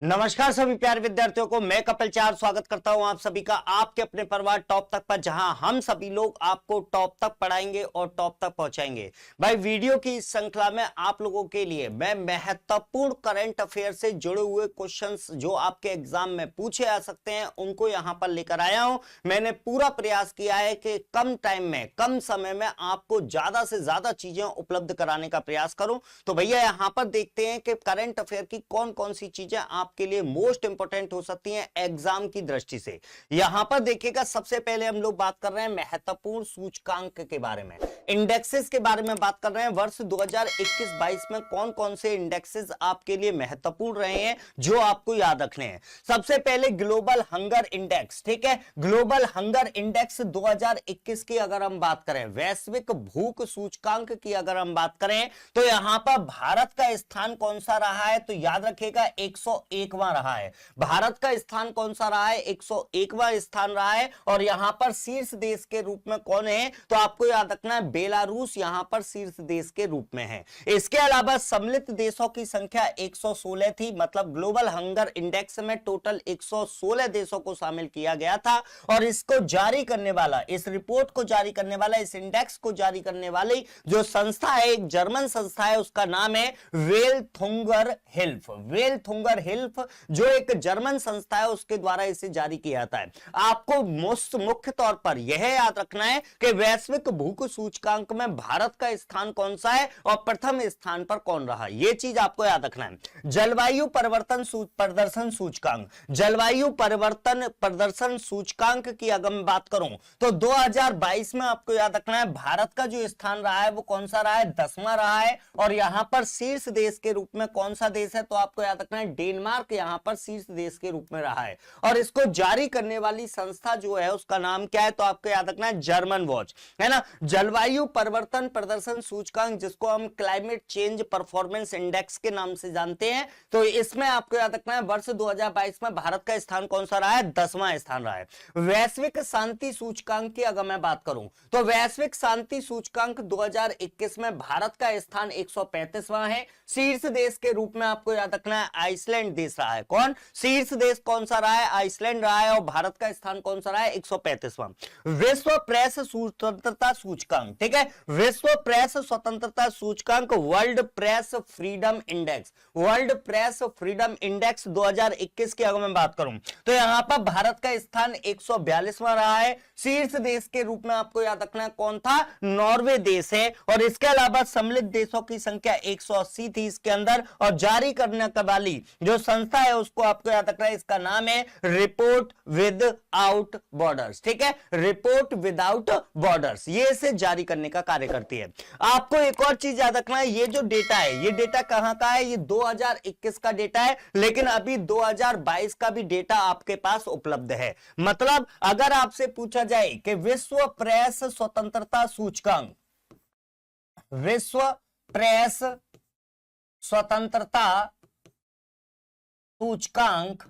नमस्कार सभी प्यारे विद्यार्थियों को मैं कपिल चार स्वागत करता हूं आप सभी का आपके अपने परिवार टॉप तक पर, जहां हम सभी लोग आपको टॉप तक पढ़ाएंगे और टॉप तक पहुंचाएंगे। भाई वीडियो की इस श्रृंखला में आप लोगों के लिए मैं महत्वपूर्ण करंट अफेयर से जुड़े हुए क्वेश्चंस जो आपके एग्जाम में पूछे आ सकते हैं उनको यहां पर लेकर आया हूं। मैंने पूरा प्रयास किया है कि कम टाइम में कम समय में आपको ज्यादा से ज्यादा चीजें उपलब्ध कराने का प्रयास करूं। तो भैया यहां पर देखते हैं कि करंट अफेयर की कौन कौन सी चीजें आपके लिए मोस्ट इंपोर्टेंट हो सकती हैं एग्जाम की दृष्टि से। यहां पर देखिएगा, सबसे पहले हम लोग बात कर रहे हैं महत्वपूर्ण सूचकांक के बारे में, इंडेक्सेस के बारे में बात कर रहे हैं। वर्ष 2021-22 में कौन कौन से इंडेक्सेस आपके लिए महत्वपूर्ण रहे हैं जो आपको याद रखने हैं। सबसे पहले ग्लोबल हंगर इंडेक्स, ठीक है, ग्लोबल हंगर इंडेक्स 2021 की अगर हम बात करें, वैश्विक भूख सूचकांक की अगर हम बात करें तो यहां पर भारत का स्थान कौन सा रहा है, तो याद रखिएगा 101वां रहा है। भारत का स्थान कौन सा रहा है, 101वां स्थान रहा है। और यहां पर शीर्ष देश के रूप में कौन है, तो आपको याद रखना है बेलारूस यहां पर शीर्ष देश के रूप में है। इसके अलावा सम्मिलित देशों की संख्या 116 थी, मतलब ग्लोबल हंगर इंडेक्स में टोटल 116 देशों को शामिल किया गया था। और इसको जारी करने वाला, इस रिपोर्ट को जारी करने वाला, इस इंडेक्स को जारी करने वाली जो संस्था है, एक जर्मन संस्था है, उसका नाम है वेलथुंगर हिल्फ। वेलथुंगर हिल्फ जो एक जर्मन संस्था है उसके द्वारा इसे जारी किया जाता है। आपको मुख्य तौर पर यह याद रखना है कि वैश्विक भूख सूचकांक में भारत का स्थान कौन सा है और प्रथम स्थान पर कौन रहा, यह चीज आपको याद रखना है। जलवायु परिवर्तन प्रदर्शन सूचकांक, जलवायु परिवर्तन प्रदर्शन सूचकांक की अगर मैं बात करूं तो 2022 में आपको याद रखना है भारत का जो स्थान रहा है वो कौन सा रहा है, 10वां रहा है। और यहां पर शीर्ष देश के रूप में कौन सा देश है, तो आपको याद रखना है डेनमार्क यहां पर शीर्ष देश के रूप में रहा है। और इसको जारी करने वाली संस्था जो है उसका नाम क्या है, तो आपको याद रखना है जर्मन वॉच, है ना। जलवायु परिवर्तन प्रदर्शन सूचकांक जिसको हम क्लाइमेट चेंज परफॉर्मेंस इंडेक्स के नाम से जानते हैं, तो इसमें आपको याद रखना है वर्ष 2022 में भारत का स्थान कौन सा रहा है, 10वां स्थान रहा है। वैश्विक शांति सूचकांक की अगर मैं बात करूं तो वैश्विक शांति सूचकांक 2021 में भारत का स्थान 135वां है। शीर्ष देश के रूप में आपको याद रखना है आइसलैंड देश रहा है। कौन शीर्ष देश कौन सा रहा है, आइसलैंड रहा है। और भारत का स्थान कौन सा रहा है, 135वां। विश्व प्रेस स्वतंत्रता सूचकांक, ठीक है, विश्व प्रेस स्वतंत्रता सूचकांक, world press freedom index, world press freedom index 2021 की अगर मैं बात करूं तो यहां पर भारत का स्थान 142वां रहा है। शीर्ष देश के रूप में आपको याद रखना है कौन था, नॉर्वे देश है। और इसके अलावा सम्मिलित देशों की संख्या 180 थी इसके अंदर। और जारी करने वाली जो संस्था है उसको आपको याद रखना है, इसका नाम है रिपोर्ट विदाउट बॉर्डर्स, ठीक है, रिपोर्ट विदाउट बॉर्डर्स, ये इसे जारी करने का कार्य करती है। आपको एक और चीज याद रखना है, ये जो डेटा है ये डेटा कहां का है, ये 2021 का डेटा है, लेकिन अभी 2022 का भी डेटा आपके पास उपलब्ध है। मतलब अगर आपसे पूछा जाए कि विश्व प्रेस स्वतंत्रता सूचकांक, विश्व प्रेस स्वतंत्रता सूचकांक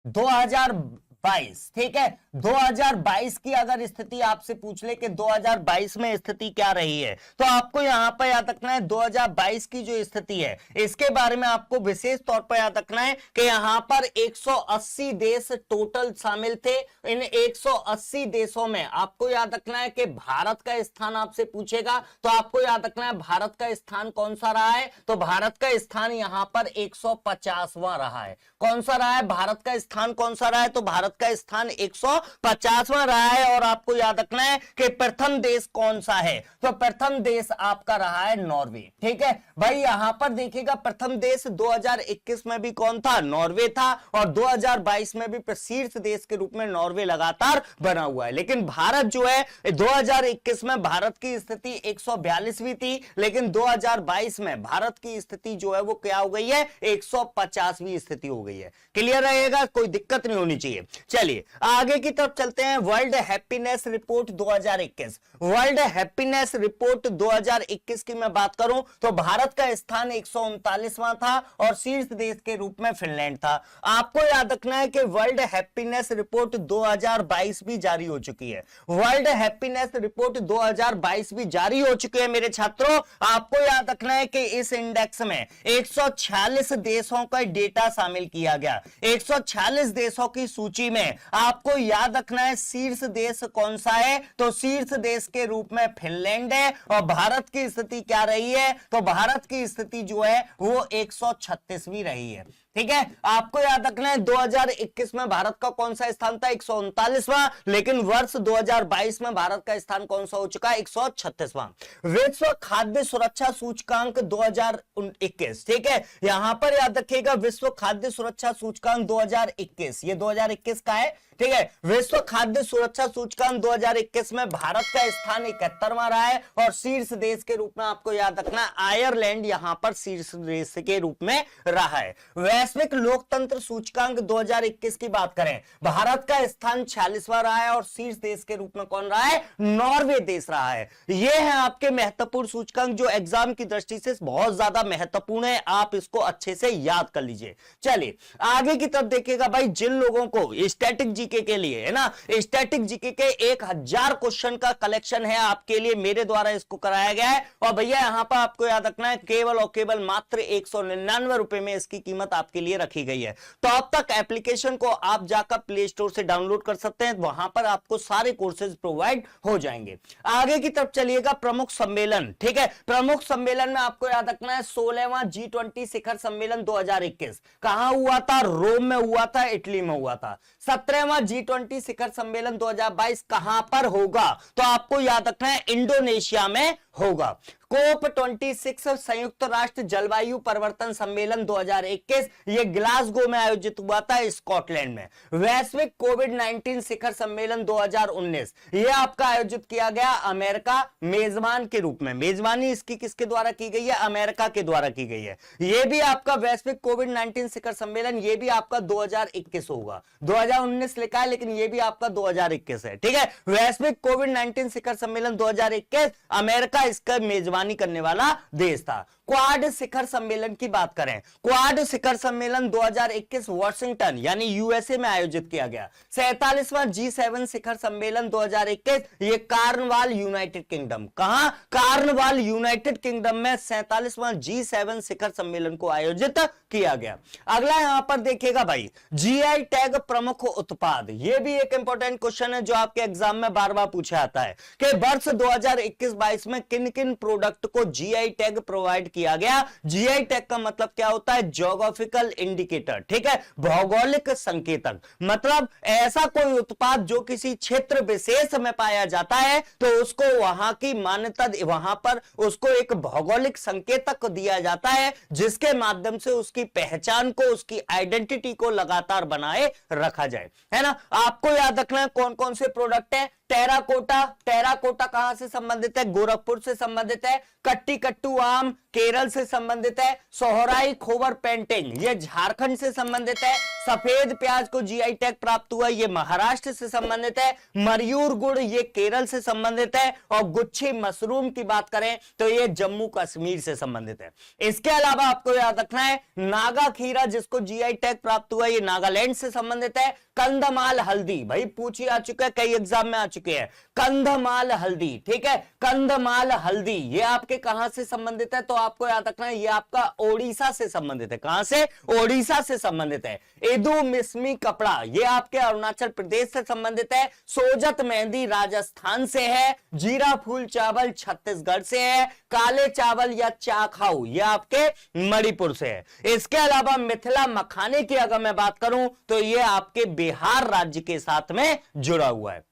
2022, ठीक है, 2022 की अगर स्थिति आपसे पूछ ले कि 2022 में स्थिति क्या रही है, तो आपको यहां पर याद रखना है 2022 की जो स्थिति है इसके बारे में आपको विशेष तौर पर याद रखना है कि यहां पर 180 देश टोटल शामिल थे। इन 180 देशों में आपको याद रखना है कि भारत का स्थान आपसे पूछेगा तो आपको याद रखना है भारत का स्थान कौन सा रहा है, तो भारत का स्थान यहां पर 150वां रहा है। कौन सा रहा है, भारत का स्थान कौन सा रहा है, तो भारत का स्थान 150वां रहा है। और आपको याद रखना है कि प्रथम देश कौन सा है, तो प्रथम देश आपका रहा है नॉर्वे, ठीक है। भाई यहां पर देखिएगा प्रथम देश 2021 में भी कौन था, नॉर्वे था। और 2022 में भी शीर्ष देश के रूप में नॉर्वे लगातार बना हुआ है। लेकिन भारत जो है 2021 में भारत की स्थिति 142वीं थी, लेकिन 2022 में भारत की स्थिति जो है वो क्या हो गई है, 150वीं स्थिति हो गई है। क्लियर रहेगा, कोई दिक्कत नहीं होनी चाहिए। चलिए आगे की तरफ चलते हैं। World happiness report 2021, world happiness report 2021 की मैं बात करूं तो भारत का स्थान 139वां था और शीर्ष देश के रूप में फिनलैंड था। आपको याद रखना है कि वर्ल्ड हैप्पीनेस रिपोर्ट 2022 भी जारी हो चुकी है। वर्ल्ड हैप्पीनेस रिपोर्ट 2022 भी जारी हो चुकी है मेरे छात्रों। आपको याद रखना है कि इस इंडेक्स में 146 देशों का डेटा शामिल किया गया। 146 देशों की सूची में आपको याद रखना है शीर्ष देश कौन सा है, तो शीर्ष देश के रूप में फिनलैंड है। और भारत की स्थिति क्या रही है, तो भारत की स्थिति जो है वो 136वीं रही है। ठीक है, आपको याद रखना है 2021 में भारत का कौन सा स्थान था, 139वां, लेकिन वर्ष 2022 में भारत का स्थान कौन सा हो चुका है, 136वां। विश्व खाद्य सुरक्षा सूचकांक 2021, ठीक है, यहां पर याद रखिएगा विश्व खाद्य सुरक्षा सूचकांक 2021, ये 2021 का है। ठीक है, विश्व खाद्य सुरक्षा सूचकांक 2021 में भारत का स्थान 71वां रहा है और शीर्ष देश के रूप में आपको याद रखना आयरलैंड यहां पर शीर्ष देश के रूप में रहा है। वैश्विक लोकतंत्र सूचकांक 2021 की बात करें, भारत का स्थान 46वां रहा है और शीर्ष देश के रूप में कौन रहा है, नॉर्वे देश रहा है। ये है आपके महत्वपूर्ण सूचकांक जो एग्जाम की दृष्टि से बहुत ज्यादा महत्वपूर्ण है, आप इसको अच्छे से याद कर लीजिए। चलिए आगे की तरफ देखिएगा भाई, जिन लोगों को स्टैटिक जीके के लिए है ना, स्टैटिक जीके के 1000 क्वेश्चन का कलेक्शन है आपके लिए, मेरे द्वारा इसको कराया गया है। और भैया यहां पर आपको याद रखना है केवल और केवल मात्र 199 रुपए में इसकी कीमत आपके लिए रखी गई है। तो अब तक एप्लीकेशन को आप जाकर प्ले स्टोर से डाउनलोड कर सकते हैं, वहां पर आपको सारे कोर्सेज प्रोवाइड हो जाएंगे। आगे की तरफ चलिएगा, प्रमुख सम्मेलन। ठीक है, प्रमुख सम्मेलन में आपको याद रखना है 16वां G20 शिखर सम्मेलन 2021 कहां हुआ था, रोम में हुआ था, इटली में हुआ था। 17वां G20 शिखर सम्मेलन 2022 कहां पर होगा, तो आपको याद रखना है इंडोनेशिया में होगा। कोप 26 संयुक्त राष्ट्र जलवायु परिवर्तन सम्मेलन 2021 ये ग्लासगो में आयोजित हुआ था, स्कॉटलैंड में। वैश्विक कोविड-19 शिखर सम्मेलन 2019 ये आपका आयोजित किया गया अमेरिका मेजबान के रूप में। मेजबानी इसकी किसके द्वारा की गई है, अमेरिका के द्वारा की गई है। ये भी आपका वैश्विक कोविड-19 शिखर सम्मेलन ये भी आपका 2021 होगा। 2019 लिखा है लेकिन ये भी आपका 2021 है। ठीक है, वैश्विक कोविड-19 शिखर सम्मेलन 2021 अमेरिका इसका मेजबानी करने वाला देश था। क्वाड शिखर सम्मेलन की बात करें, क्वाड शिखर सम्मेलन 2021 वाशिंगटन यानी यूएसए में आयोजित किया गया। 47वां G7 शिखर सम्मेलन 2021 ये कार्नवाल यूनाइटेड किंगडम, कहां, कार्नवाल यूनाइटेड किंगडम में 47वां G7 शिखर सम्मेलन को आयोजित किया गया। अगला यहां पर देखिएगा भाई, जीआई टैग प्रमुख उत्पाद, ये भी एक इंपॉर्टेंट क्वेश्चन है जो आपके एग्जाम में बार बार पूछा आता है कि वर्ष 2021-22 में किन किन प्रोडक्ट को जीआई टैग प्रोवाइड किया गया। जीआई टैग का मतलब क्या होता है, ज्योग्राफिकल इंडिकेटर। ठीक है, भौगोलिक संकेतक, मतलब ऐसा कोई उत्पाद जो किसी क्षेत्र विशेष में पाया जाता है तो उसको वहां की मान्यता, वहां पर उसको एक भौगोलिक संकेतक दिया जाता है जिसके माध्यम से उसकी पहचान को, उसकी आइडेंटिटी को लगातार बनाए रखा जाए, है ना। आपको याद रखना है कौन कौन से प्रोडक्ट है। टेराकोटा, टेराकोटा कहां से संबंधित है, गोरखपुर से संबंधित है। कट्टी कट्टू आम केरल से संबंधित है। सोहराई खोबर पेंटिंग ये झारखंड से संबंधित है। सफेद प्याज को जीआई टैग प्राप्त हुआ ये महाराष्ट्र से संबंधित है। मयूर गुड़ ये केरल से संबंधित है और गुच्छी मशरूम की बात करें तो ये जम्मू कश्मीर से संबंधित है। इसके अलावा आपको याद रखना है नागा खीरा जिसको जीआई टैग प्राप्त हुआ ये नागालैंड से संबंधित है। कंधमाल हल्दी, भाई पूछी आ चुका है, कई एग्जाम में आ चुके हैं। कंधमाल हल्दी, ठीक है, कंधमाल हल्दी ये आपके कहां से संबंधित है, तो आपको याद रखना है ये आपका ओडिशा से संबंधित है। कहां से, ओडिशा से संबंधित है। इदू मिस्मी कपड़ा ये आपके अरुणाचल प्रदेश से संबंधित है। सोजत मेहंदी राजस्थान से है। जीरा फूल चावल छत्तीसगढ़ से है। काले चावल या चाखाऊ ये आपके मणिपुर से है। इसके अलावा मिथिला मखाने की अगर मैं बात करूं तो ये आपके बिहार राज्य के साथ में जुड़ा हुआ है।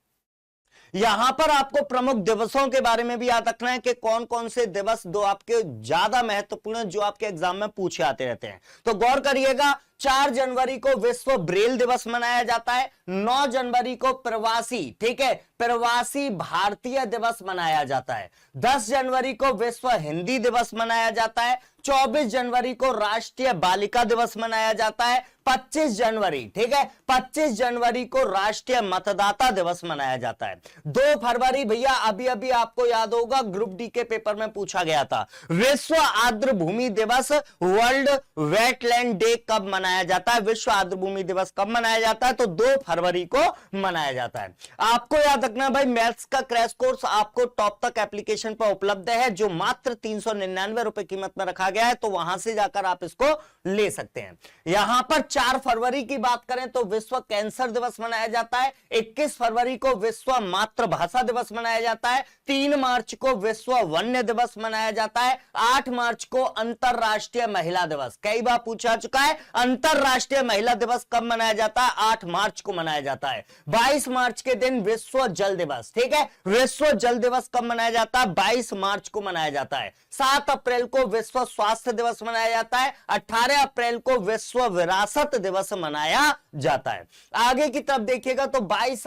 यहां पर आपको प्रमुख दिवसों के बारे में भी याद रखना है कि कौन कौन से दिवस दो आपके ज्यादा महत्वपूर्ण जो आपके एग्जाम में पूछे आते रहते हैं। तो गौर करिएगा 4 जनवरी को विश्व ब्रेल दिवस मनाया जाता है। 9 जनवरी को प्रवासी, ठीक है, प्रवासी भारतीय दिवस मनाया जाता है। 10 जनवरी को विश्व हिंदी दिवस मनाया जाता है। 24 जनवरी को राष्ट्रीय बालिका दिवस मनाया जाता है। 25 जनवरी, ठीक है, 25 जनवरी को राष्ट्रीय मतदाता दिवस मनाया जाता है। 2 फरवरी भैया अभी अभी आपको याद होगा ग्रुप डी के पेपर में पूछा गया था, विश्व आर्द्र भूमि दिवस, वर्ल्ड वेटलैंड डे कब मनाया जाता है? विश्व आर्द्र भूमि दिवस कब मनाया जाता है? तो 2 फरवरी को मनाया जाता है। आपको याद रखना भाई, मैथ्स का क्रैश कोर्स आपको टॉप तक एप्लीकेशन पर उपलब्ध है, जो मात्र 399 रुपए कीमत में रखा गया है, तो वहां से जाकर आप इसको ले सकते हैं। यहां पर 4 फरवरी की बात करें तो विश्व कैंसर दिवस मनाया जाता है। 21 फरवरी को विश्व मातृभाषा दिवस मनाया जाता है। 3 मार्च को विश्व वन्य दिवस मनाया जाता है। 8 मार्च को अंतरराष्ट्रीय महिला दिवस, कई बार पूछा चुका है, अंतरराष्ट्रीय महिला दिवस कब मनाया जाता है? 8 मार्च को मनाया जाता है। 22 मार्च के दिन विश्व जल दिवस, ठीक है, विश्व जल दिवस कब मनाया जाता है? 22 मार्च को मनाया जाता है। 7 अप्रैल को विश्व स्वास्थ्य दिवस मनाया जाता है। 18 अप्रैल को विश्व विरासत दिवस मनाया जाता है। आगे की तरफ देखिएगा तो 22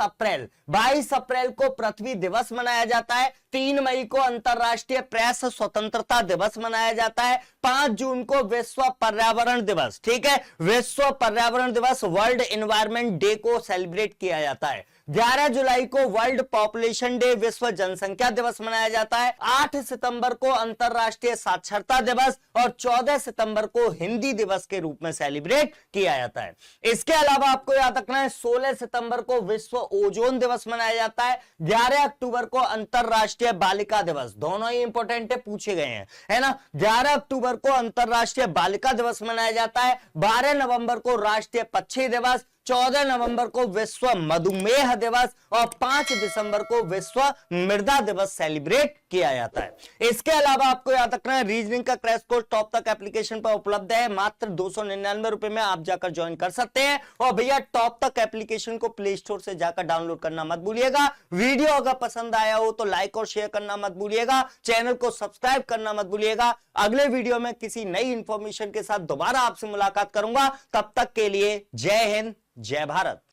अप्रैल को पृथ्वी दिवस मनाया जाता है। 3 मई को अंतरराष्ट्रीय प्रेस स्वतंत्रता दिवस मनाया जाता है। 5 जून को विश्व पर्यावरण दिवस, ठीक है, विश्व पर्यावरण दिवस, वर्ल्ड एनवायरनमेंट डे को सेलिब्रेट किया जाता है। 11 जुलाई को वर्ल्ड पॉपुलेशन डे, विश्व जनसंख्या दिवस मनाया जाता है। 8 सितंबर को अंतरराष्ट्रीय साक्षरता दिवस और 14 सितंबर को हिंदी दिवस के रूप में सेलिब्रेट किया जाता है। इसके अलावा आपको याद रखना है 16 सितंबर को विश्व ओजोन दिवस मनाया जाता है। 11 अक्टूबर को अंतरराष्ट्रीय बालिका दिवस, दोनों ही इंपॉर्टेंट है, पूछे गए हैं, है ना। 11 अक्टूबर को अंतरराष्ट्रीय बालिका दिवस मनाया जाता है। 12 नवंबर को राष्ट्रीय पक्षी दिवस, 14 नवंबर को विश्व मधुमेह दिवस और 5 दिसंबर को विश्व मृदा दिवस सेलिब्रेट किया जाता है। इसके अलावा आपको याद रखना है रीजनिंग का क्रैश कोर्स टॉप तक एप्लीकेशन पर उपलब्ध है, मात्र 299 रुपए में आप जाकर ज्वाइन कर सकते हैं। और भैया टॉप तक एप्लीकेशन को प्ले स्टोर से जाकर डाउनलोड करना मत भूलिएगा। वीडियो अगर पसंद आया हो तो लाइक और शेयर करना मत भूलिएगा, चैनल को सब्सक्राइब करना मत भूलिएगा। अगले वीडियो में किसी नई इंफॉर्मेशन के साथ दोबारा आपसे मुलाकात करूंगा, तब तक के लिए जय हिंद, जय भारत।